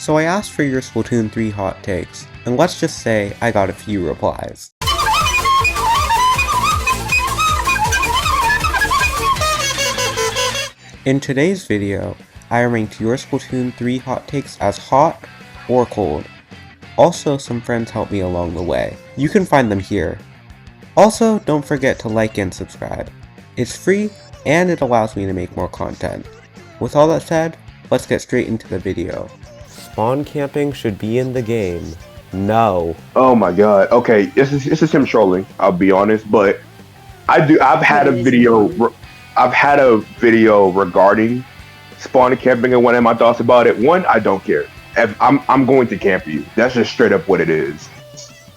So I asked for your Splatoon 3 hot takes, and let's just say I got a few replies. In today's video, I ranked your Splatoon 3 hot takes as hot or cold. Also, some friends helped me along the way. You can find them here. Also, don't forget to like and subscribe. It's free, and it allows me to make more content. With all that said, let's get straight into the video. Spawn camping should be in the game. No. Oh my god. Okay, this is him trolling. I'll be honest, but I've had a video regarding spawn camping, and one of my thoughts about it. One, I don't care. If I'm going to camp you. That's just straight up what it is.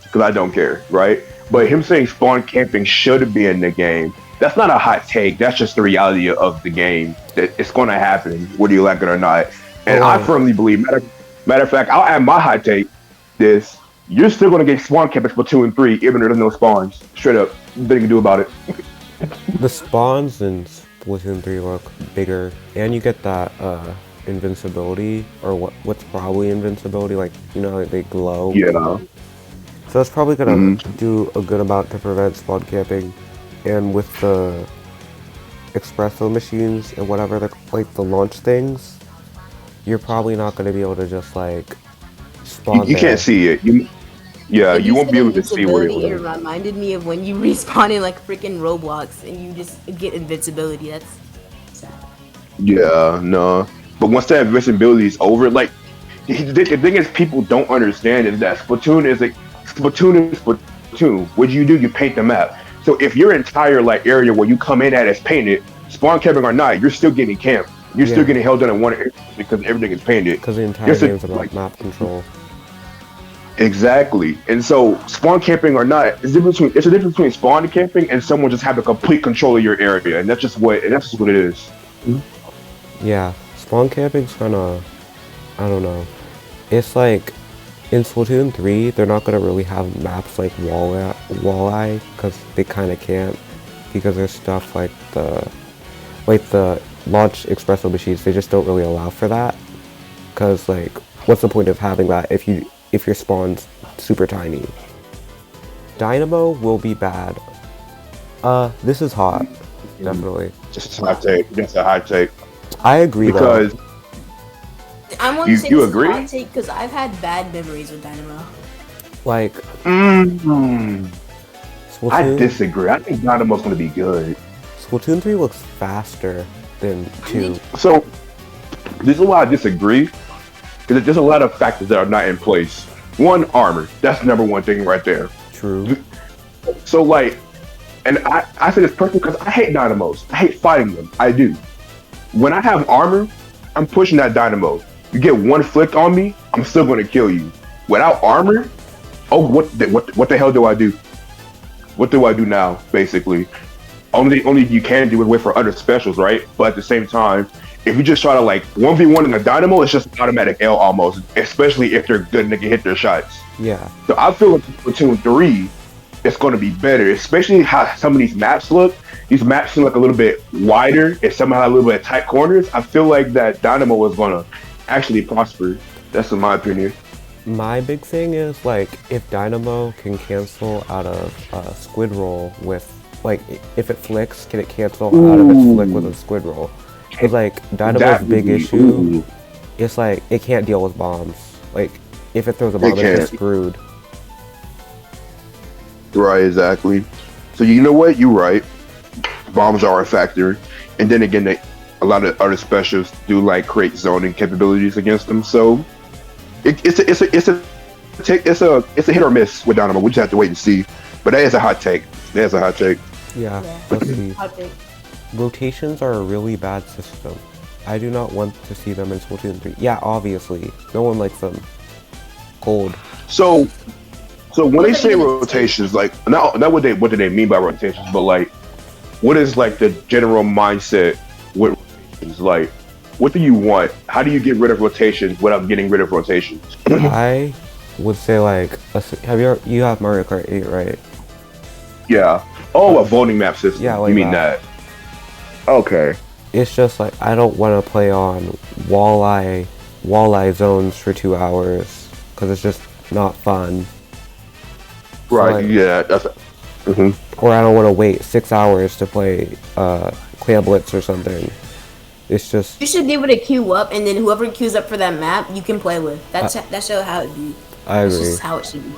Because I don't care, right? But him saying spawn camping should be in the game, that's not a hot take. That's just the reality of the game. That it's going to happen, whether you like it or not. And I firmly believe, matter of fact, I'll add my hot take. You're still going to get spawn camp in Splatoon 3, even if there's no spawns. Straight up, nothing you can do about it. The spawns in Splatoon 3 look bigger, and you get that invincibility, or what's probably invincibility, like, you know, they glow. Yeah. So that's probably gonna do a good amount to prevent spawn camping. And with the espresso machines and whatever, like the launch things, you're probably not gonna be able to just like spawn. You can't see it. You won't be able to see where it reminded me of when you respawn in like freaking Roblox and you just get invincibility. That's sad. Yeah, no. But once that invincibility is over, like the thing is, people don't understand is that Splatoon is Splatoon. What you do, you paint the map. So if your entire like area where you come in at is painted, spawn camping or not, you're still getting camped. You're still getting held down in one area because everything is painted. Because the entire game's about map control. Exactly. And so spawn camping or not, it's a difference between spawn camping and someone just having complete control of your area, and that's just what it is. Yeah, spawn camping's kinda, I don't know. It's like in Splatoon 3, they're not gonna really have maps like Walleye, because they kinda can't, because there's stuff like the launch espresso machines. They just don't really allow for that, because like, what's the point of having that if your spawn's super tiny? Dynamo will be bad. This is hot, definitely. Just a hot take. Just a hot take. I agree because though. I want to say you this agree? is a hot take because I've had bad memories with Dynamo. Like, I disagree. I think Dynamo's going to be good. Splatoon 3 looks faster than 2. So there's a lot I disagree, because there's a lot of factors that are not in place. One, armor. That's the number one thing right there. True. So like, and I say this personally because I hate Dynamos. I hate fighting them. I do. When I have armor, I'm pushing that Dynamo. You get one flick on me, I'm still going to kill you. Without armor, oh, what the hell do I do? What do I do now, basically? Only you can do is wait for other specials, right? But at the same time, if you just try to like 1v1 in a Dynamo, it's just an automatic L almost, especially if they're good and they can hit their shots. Yeah. So I feel like Splatoon 3 is going to be better, especially how some of these maps look. These maps seem like a little bit wider and somehow a little bit tight corners. I feel like that Dynamo is going to actually prosper. That's in my opinion. My big thing is like, if Dynamo can cancel out of Squid Roll with, like, if it flicks, can it cancel out of its flick with a Squid Roll? Because like, Dynamo's big issue is like, it can't deal with bombs. Like, if it throws a bomb, it's screwed. Right, exactly. So you know what? You're right. Bombs are a factor, and then again, a lot of other specials do like create zoning capabilities against them. So it's a hit or miss with Dynamo. We just have to wait and see. But that is a hot take. That's a hot take. Yeah. Let's see. Rotations are a really bad system. I do not want to see them in Splatoon 3. Yeah, obviously, no one likes them cold. So when they say rotations, like not what do they mean by rotations, but like, what is like the general mindset with rotations? Like, what do you want? How do you get rid of rotations without getting rid of rotations? I would say like, you have Mario Kart 8, right? Yeah. Oh, a voting map system. Yeah, like you mean that? Okay. It's just like, I don't want to play on Walleye walleye zones for 2 hours because it's just not fun. Right, like, yeah, that's... Or I don't want to wait 6 hours to play Clan Blitz or something. It's just... You should be able to queue up, and then whoever queues up for that map, you can play with. That's how it be. I agree. That's just how it should be.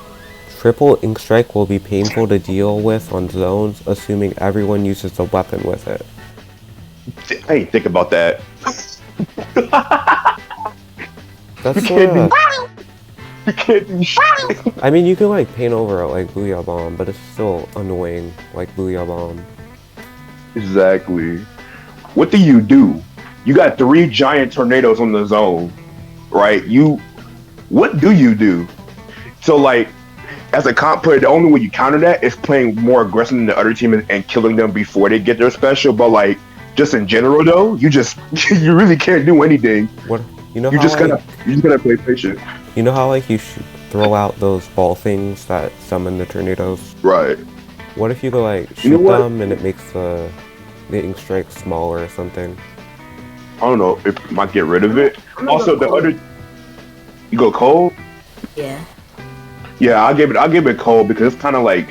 Triple Ink Strike will be painful to deal with on zones, assuming everyone uses the weapon with it. I ain't think about that. That's sort of... You can't do shit. I mean, you can like paint over it like Booyah Bomb, but it's still annoying like Booyah Bomb. Exactly. What do? You got 3 giant tornadoes on the zone, right? What do you do? So like, as a comp player, the only way you counter that is playing more aggressive than the other team and killing them before they get their special. But like, just in general though, you really can't do anything. What? You know You how just like, gotta play patient. you know how like you should throw out those ball things that summon the tornadoes? Right. What if you go like You know shoot what? them and it makes the ink strike smaller or something? I don't know if it might get rid of it. I'm gonna Also, go the cold. other, you go cold. Yeah. Yeah, I'll give it cold because it's kind of like,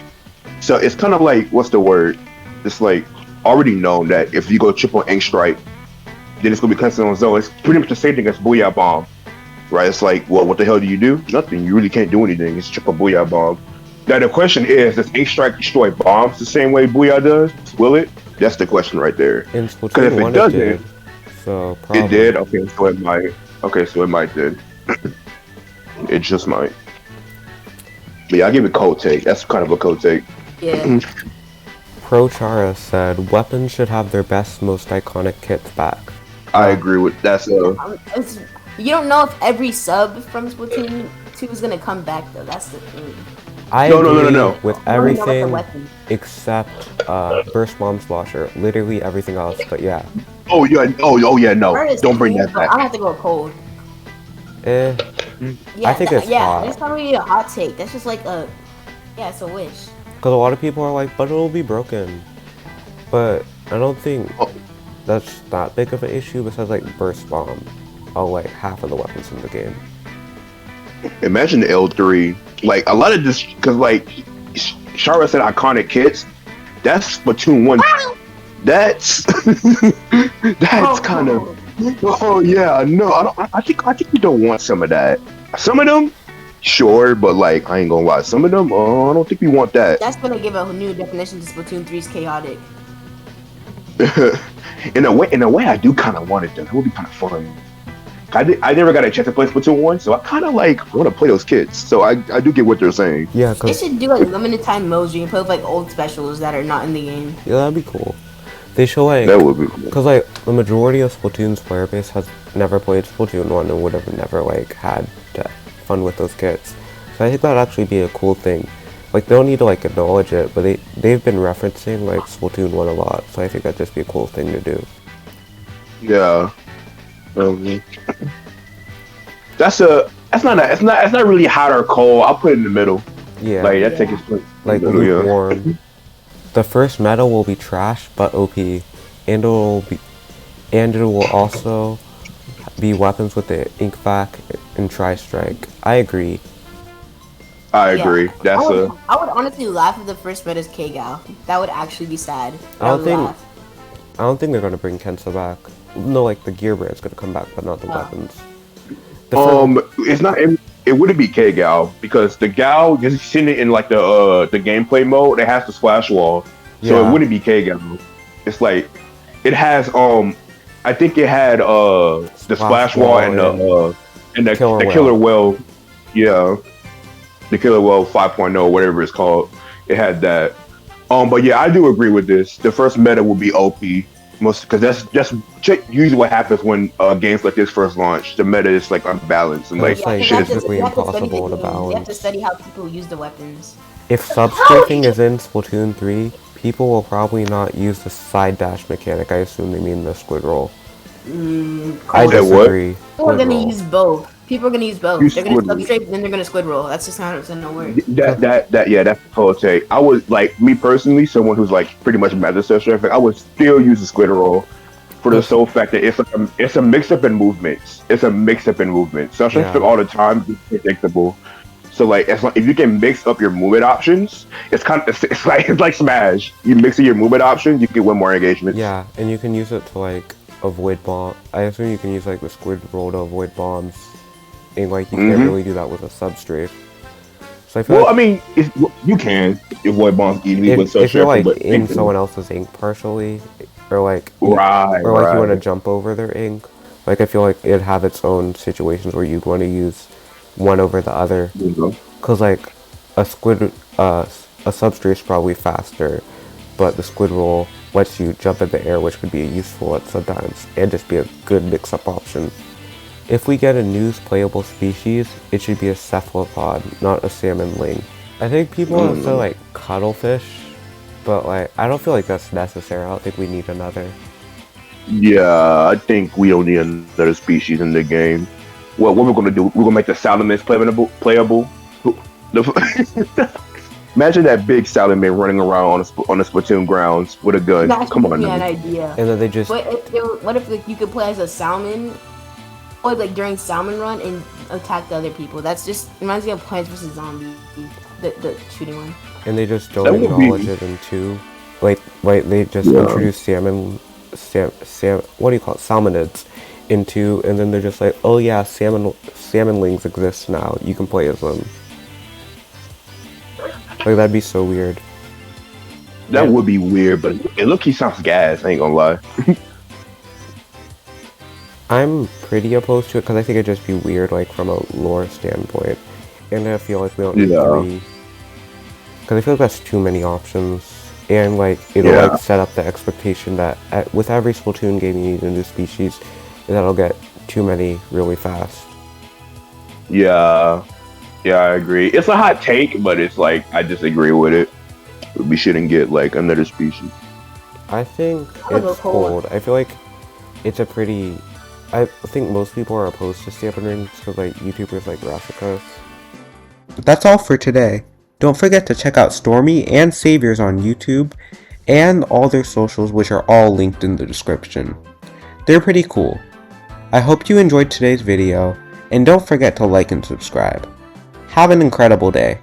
so it's kind of like, what's the word? It's like already known that if you go triple ink strike, then it's gonna be constant on zone. It's pretty much the same thing as Booyah Bomb, right? It's like, well, what the hell do you do? Nothing. You really can't do anything. It's triple Booyah Bomb. Now the question is, does ink strike destroy bombs the same way Booyah does? Will it? That's the question right there. In Because if Splatoon 1 it it doesn't, did. So probably. it did. Okay, so it might. Okay, so it might did. It just might. But yeah, I give it cold take. That's kind of a cold take. Yeah. Pro Chara said weapons should have their best, most iconic kits back. I agree with that's You don't know if every sub from Splatoon 2 is gonna come back though. That's the thing. I No, agree no. with You don't know what the everything weapon- except Burst Bomb Splasher. Literally everything else, but yeah. Oh yeah. Oh yeah. No, Bird is don't bring cool, that but back. I have to go cold. Eh, Yeah, I think it's hot. That's not really a hot take. That's just like a, yeah, it's a wish. because a lot of people are like, but it'll be broken. But I don't think Oh. that's that big of an issue besides like Burst Bomb. Like half of the weapons in the game. Imagine the L3. Like a lot of this, because like Shara said, iconic kits. That's Splatoon 1. That's that's kind of. Oh yeah, no, I don't. I think we don't want some of that. Some of them, sure, but like I ain't gonna lie, some of them, I don't think we want that. That's gonna give a new definition to Splatoon 3's chaotic. In a way, I do kind of want it though. It would be kind of fun. I never got a chance to play Splatoon 1, so I kind of like want to play those kits. So I do get what they're saying. Yeah, They cause should do like limited time modes where you can play with like old specials that are not in the game. yeah, that'd be cool. They show like That would be cool. Cause like the majority of Splatoon's player base has never played Splatoon 1 and would have never like had fun with those kits. So I think that'd actually be a cool thing. Like they don't need to like acknowledge it, but they've been referencing like Splatoon 1 a lot, so I think that'd just be a cool thing to do. Yeah. That's not really hot or cold. I'll put it in the middle. Yeah. Like that take its place. Like in the middle, yeah. lukewarm. The first meta will be trash but OP, and it will also be weapons with the ink vac and tri-strike. I agree. I Yeah. agree. That's I would honestly laugh if the first meta is K-Gal. That would actually be sad. I don't would think laugh. I don't think they're gonna bring Kensa back. No, like the gear brand's gonna come back, but not the weapons. The it's not. It wouldn't be K Gal because the Gal just seen it in like the gameplay mode. It has the splash wall, so Yeah. it wouldn't be K Gal. It's like it has. I think it had the splash wall and the killer whale. Yeah, the killer whale 5.0, whatever it's called. It had that. But yeah, I do agree with this. The first meta will be OP. Most because that's usually what happens when games like this first launch. The meta is like unbalanced and like It's like shit is physically you have to study impossible the to game. You have to balance. study how people use the weapons. If sub-strafing is in Splatoon 3, people will probably not use the side dash mechanic. I assume they mean the squid roll. I Say what? disagree. People are Squid gonna roll. use both. People are gonna use both. Use They're gonna squid roll. substrate, then they're gonna squid roll. That's just 100% no word. That's the whole take. I would like me personally, someone who's like pretty much meta strafing. I would still use the squid roll. for the sole fact that it's a mix up in movements. It's a mix up in movements. Sometimes Yeah. all the time it's predictable. So like, if you can mix up your movement options, it's like Smash. You mix up your movement options, you can win more engagements. Yeah, and you can use it to like avoid bomb. I assume you can use like the squid roll to avoid bombs, and like you can't really do that with a substrate. So I feel Well, like I mean, you can avoid bombs easily with if you're like but in someone else's ink partially, or like right, or like you want to right. jump over their ink, like I feel like it'd have its own situations where you'd want to use one over the other. Cause like a squid, a substrate is probably faster, but the squid roll lets you jump in the air, which could be useful at sometimes, and just be a good mix-up option. If we get a new playable species, it should be a cephalopod, not a salmon ling. I think people want to say like cuttlefish, but like I don't feel like that's necessary. I don't think we need another. Yeah, I think we don't need another species in the game. Well, what we're gonna do? We're gonna make the salamence playable. Imagine that big salmon running around on the Splatoon grounds with a gun. That's Come on, an man. idea. And then they just What if like, you could play as a salmon, or like during salmon run and attack the other people? That's just reminds me of Plants vs Zombies, the shooting one. and they just That don't would be- acknowledge it in two. Like they just Yeah. introduce salmon, what do you call it, salmonids into, and then they're just like, oh yeah, salmonlings exist now. You can play as them. Like that'd be so weird. That would be weird, but he sounds gas. I ain't gonna lie. I'm pretty opposed to it because I think it'd just be weird, like from a lore standpoint, and I feel like we don't need Yeah. three. Because I feel like that's too many options, and like it'll Yeah. like set up the expectation that with every Splatoon game you need a new species, and that'll get too many really fast. Yeah, I agree. It's a hot take, but it's like I disagree with it. We shouldn't get like another species. I think I'll go it's cold. cold. I feel like it's a pretty. I think most people are opposed to stamping rings because like YouTubers like Rassicus. That's all for today. Don't forget to check out Stormy and Saviorz on YouTube and all their socials, which are all linked in the description. They're pretty cool. I hope you enjoyed today's video, and don't forget to like and subscribe. Have an incredible day.